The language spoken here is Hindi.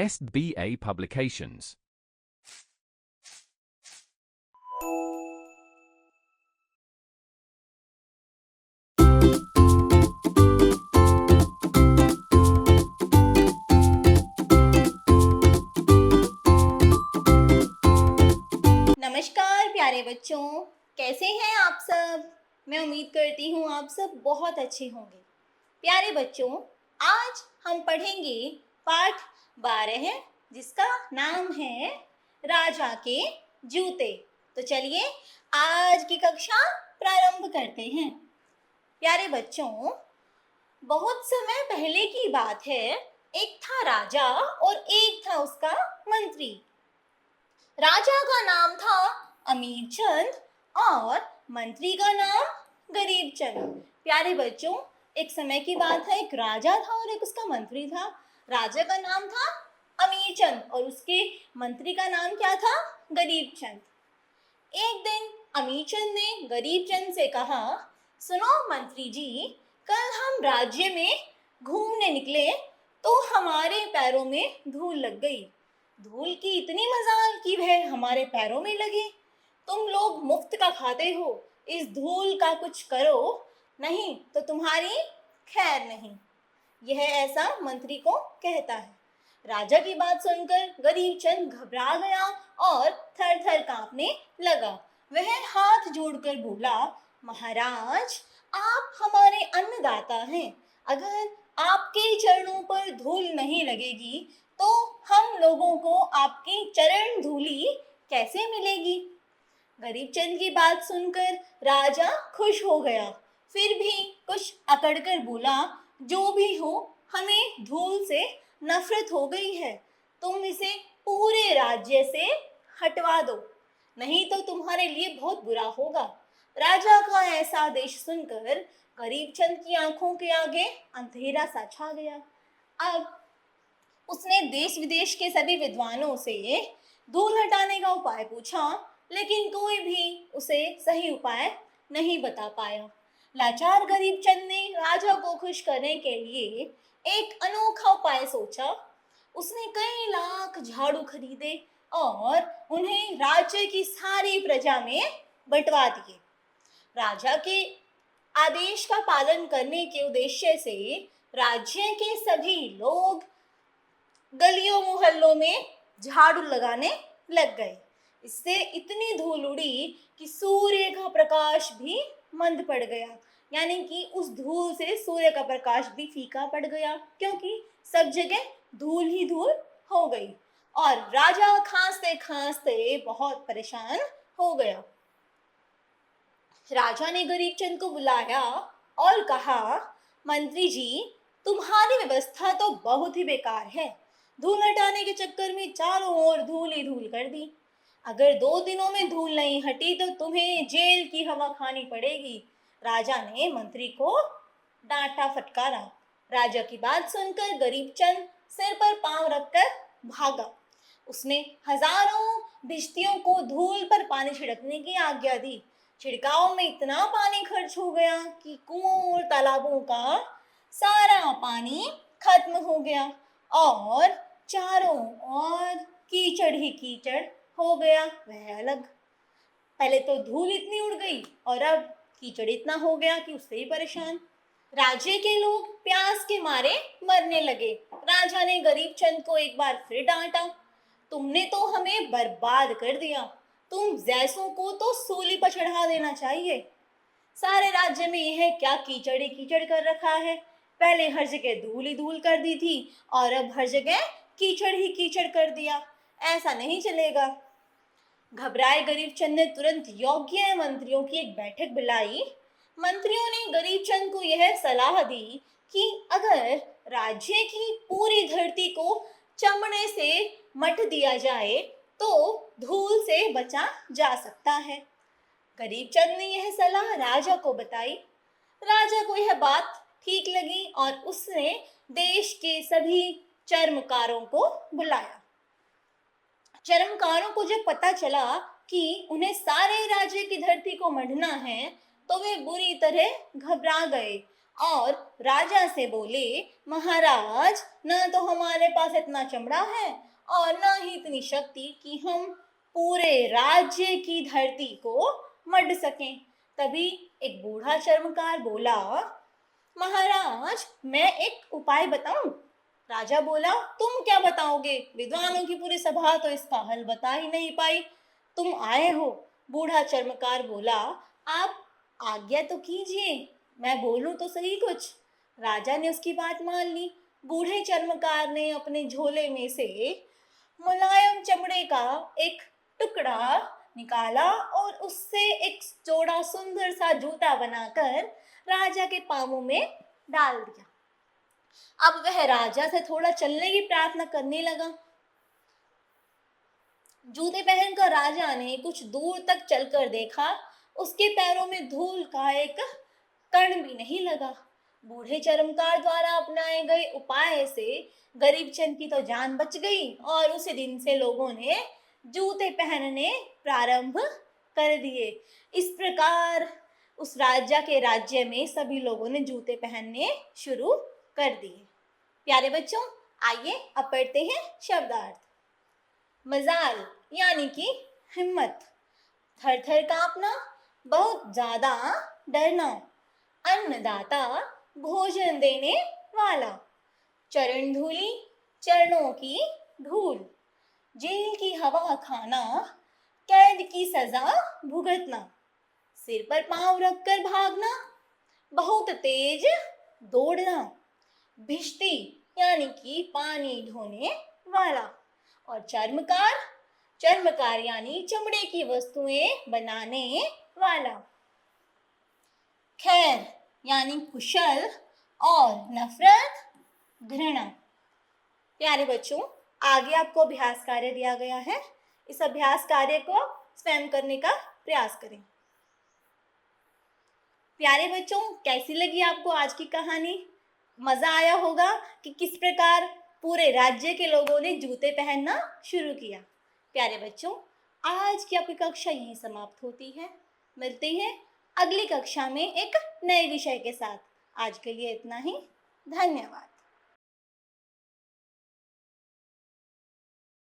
SBA Publications. नमस्कार प्यारे बच्चों, कैसे हैं आप सब। मैं उम्मीद करती हूँ आप सब बहुत अच्छे होंगे। प्यारे बच्चों, आज हम पढ़ेंगे पाठ 12 जिसका नाम है राजा के जूते। तो चलिए आज की कक्षा प्रारंभ करते हैं। प्यारे बच्चों, बहुत समय पहले की बात है, एक था राजा और एक था उसका मंत्री। राजा का नाम था अमीर चंद और मंत्री का नाम गरीब चंद। प्यारे बच्चों, एक समय की बात है, एक राजा था और एक उसका मंत्री था। राजा का नाम था अमीर चंद और उसके मंत्री का नाम क्या था? गरीब चंद। एक दिन अमीर चंद ने गरीब चंद से कहा, सुनो मंत्री जी, कल हम राज्य में घूमने निकले तो हमारे पैरों में धूल लग गई। धूल की इतनी मजाल कि वह हमारे पैरों में लगी। तुम लोग मुफ्त का खाते हो, इस धूल का कुछ करो, नहीं तो तुम्हारी खैर नहीं। यह ऐसा मंत्री को कहता है। राजा की बात सुनकर गरीब चंद घबरा गया और थर थर कांपने लगा। वह हाथ जोड़कर बोला, महाराज, आप हमारे अन्नदाता हैं। अगर आपके चरणों पर धूल नहीं लगेगी तो हम लोगों को आपकी चरण धूली कैसे मिलेगी। गरीब चंद की बात सुनकर राजा खुश हो गया, फिर भी कुछ अकड़ कर बोला, जो भी हो, हमें धूल से नफरत हो गई है। तुम इसे पूरे राज्य से हटवा दो, नहीं तो तुम्हारे लिए बहुत बुरा होगा। राजा का ऐसा आदेश सुनकर गरीब चंद की आंखों के आगे अंधेरा सा छा गया। अब उसने देश विदेश के सभी विद्वानों से धूल हटाने का उपाय पूछा, लेकिन कोई भी उसे सही उपाय नहीं बता पाया। लाचार गरीब चंद ने राजा को खुश करने के लिए एक अनोखा उपाय सोचा। उसने कई लाख झाड़ू खरीदे और उन्हें राज्य की सारी प्रजा में बंटवा दिए। राजा के आदेश का पालन करने के उद्देश्य से राज्य के सभी लोग गलियों मोहल्लों में झाड़ू लगाने लग गए। इससे इतनी धूल उड़ी कि सूर्य का प्रकाश भी मंद पड़ गया, यानी कि उस धूल से सूर्य का प्रकाश भी फीका पड़ गया, क्योंकि सब जगह धूल ही धूल हो गई और राजा खांसते खांसते बहुत परेशान हो गया। राजा ने गरीब चंद को बुलाया और कहा, मंत्री जी, तुम्हारी व्यवस्था तो बहुत ही बेकार है। धूल हटाने के चक्कर में चारों ओर धूल ही धूल कर दी। अगर 2 दिनों में धूल नहीं हटी तो तुम्हें जेल की हवा खानी पड़ेगी। राजा ने मंत्री को डांटा फटकारा। राजा की बात सुनकर गरीब चंद सिर पर पांव रखकर भागा। उसने हजारों भिश्तियों को धूल पर पानी छिड़कने की आज्ञा दी। छिड़काव में इतना पानी खर्च हो गया कि कुओं और तालाबों का सारा पानी खत्म हो गया और चारों ओर कीचड़ ही कीचड़ हो गया। वह अलग, पहले तो धूल इतनी उड़ गई और अब कीचड़ इतना हो गया कि उससे ही परेशान। राज्य के लोग प्यास के मारे मरने लगे। राजा ने गरीब चंद को एक बार फिर डांटा, तुमने तो हमें बर्बाद कर दिया। तुम जैसों को तो सूली पर चढ़ा देना चाहिए। सारे राज्य में यह क्या कीचड़ ही कीचड़ कर रखा है। पहले हर जगह धूल ही धूल कर दी थी और अब हर जगह कीचड़ ही कीचड़ कर दिया। ऐसा नहीं चलेगा। घबराए गरीब चंद ने तुरंत योग्य मंत्रियों की एक बैठक बुलाई। मंत्रियों ने गरीब चंद को यह सलाह दी कि अगर राज्य की पूरी धरती को चमड़े से मट दिया जाए तो धूल से बचा जा सकता है। गरीब चंद ने यह सलाह राजा को बताई। राजा को यह बात ठीक लगी और उसने देश के सभी चर्मकारों को बुलाया। चर्मकारों को जब पता चला कि उन्हें सारे राज्य की धरती को मढ़ना है तो वे बुरी तरह घबरा गए और राजा से बोले, महाराज, न तो हमारे पास इतना चमड़ा है और न ही इतनी शक्ति कि हम पूरे राज्य की धरती को मढ़ सकें। तभी एक बूढ़ा चर्मकार बोला, महाराज, मैं एक उपाय बताऊं? राजा बोला, तुम क्या बताओगे? विद्वानों की पूरी सभा तो इसका हल बता ही नहीं पाई, तुम आए हो। बूढ़ा चर्मकार बोला, आप आज्ञा तो कीजिए, मैं बोलूं तो सही कुछ। राजा ने उसकी बात मान ली। बूढ़े चर्मकार ने अपने झोले में से मुलायम चमड़े का एक टुकड़ा निकाला और उससे एक जोड़ा सुंदर सा जूता बनाकर राजा के पांवों में डाल दिया। अब वह राजा से थोड़ा चलने की प्रार्थना करने लगा। जूते पहनकर राजा ने कुछ दूर तक चलकर देखा, उसके पैरों में धूल का एक कण भी नहीं लगा। बूढ़े चर्मकार द्वारा अपनाए गए उपाय से गरीब चंद की तो जान बच गई और उसी दिन से लोगों ने जूते पहनने प्रारंभ कर दिए। इस प्रकार उस राजा के राज्य में सभी लोगों ने जूते पहनने शुरू कर दिए। प्यारे बच्चों, आइए अब पढ़ते हैं शब्दार्थ। मजाल यानी कि हिम्मत, थर थर कांपना, बहुत ज्यादा डरना, अन्नदाता भोजन देने वाला, चरण धूलि चरणों की धूल, जेल की हवा खाना, कैद की सजा भुगतना, सिर पर पांव रखकर भागना, बहुत तेज दौड़ना, भिश्ती यानी कि पानी ढोने वाला, और चर्मकार, चर्मकार यानी चमड़े की वस्तुएं बनाने वाला। खैर यानी कुशल और नफरत घृणा। प्यारे बच्चों, आगे आपको अभ्यास कार्य दिया गया है। इस अभ्यास कार्य को स्वयं करने का प्रयास करें। प्यारे बच्चों, कैसी लगी आपको आज की कहानी? मजा आया होगा कि किस प्रकार पूरे राज्य के लोगों ने जूते पहनना शुरू किया। प्यारे बच्चों, आज की आपकी कक्षा यहीं समाप्त होती है। मिलते हैं अगली कक्षा में एक नए विषय के साथ। आज के लिए इतना ही। धन्यवाद।